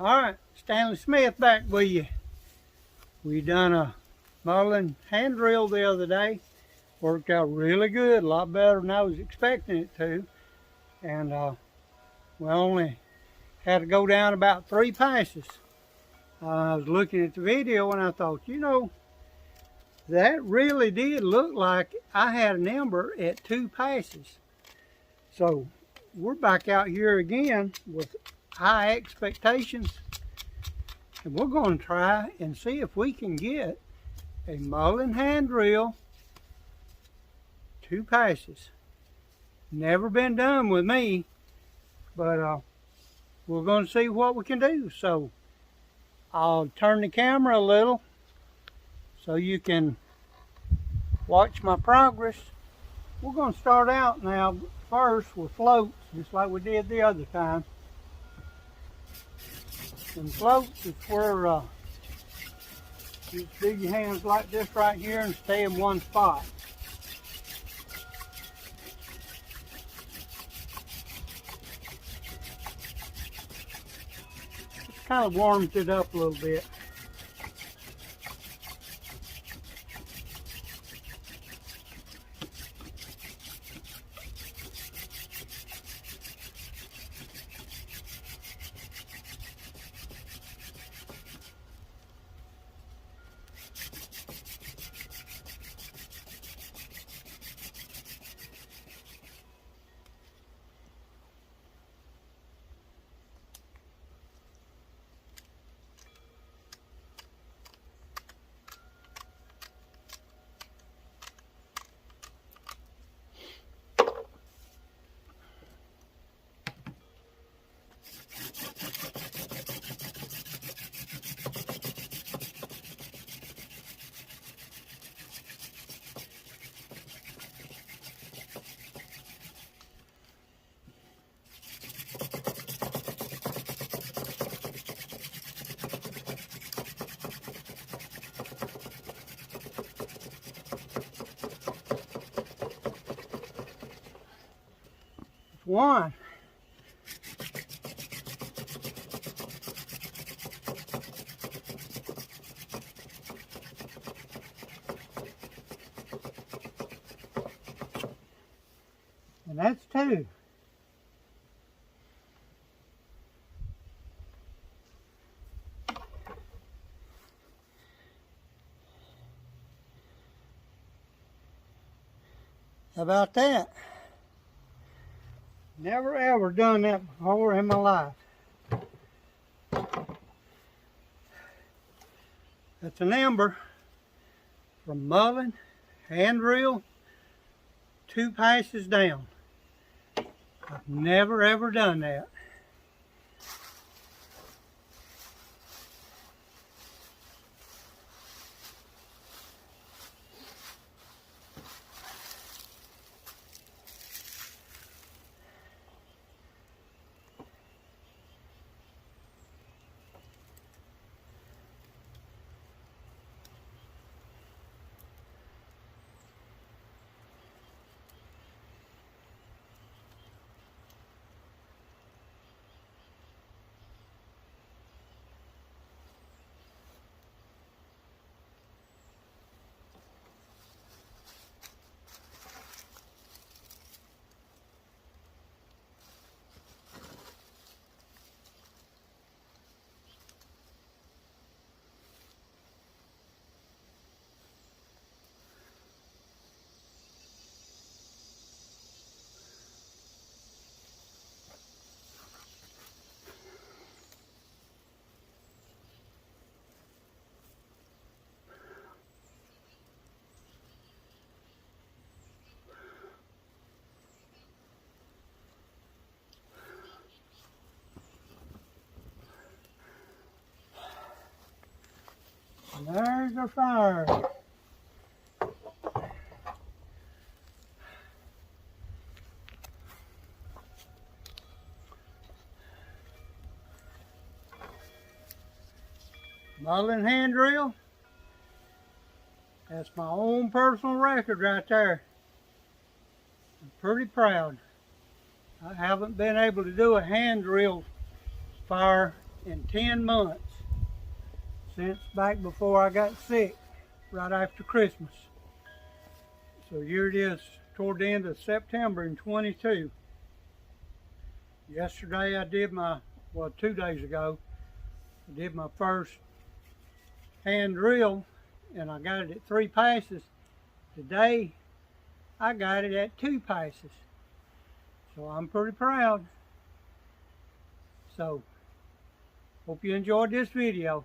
Alright, Stanley Smith back with you. We done a Mullen hand drill the other day. Worked out really good, a lot better than I was expecting it to. And we only had to go down about 3 passes. I was looking at the video and I thought, you know, that really did look like I had an ember at 2 passes. So we're back out here again with high expectations, and we're going to try and see if we can get a Mullen hand drill 2 passes. Never been done with me, but we're going to see what we can do. So I'll turn the camera a little so you can watch my progress. We're going to start out now first with floats, just like we did the other time. And floats is where you just do your hands like this right here and stay in one spot. Just kind of warms it up a little bit. One. And that's 2. How about that? Never ever done that before in my life. That's an ember from Mullen hand drill 2 passes down. I've never ever done that. And there's our fire. Mullen hand drill. That's my own personal record right there. I'm pretty proud. I haven't been able to do a hand drill fire in 10 months since back before I got sick, right after Christmas. So here it is toward the end of September in 22. Yesterday I did well, 2 days ago, I did my first hand drill and I got it at 3 passes. Today I got it at 2 passes. So I'm pretty proud. So hope you enjoyed this video.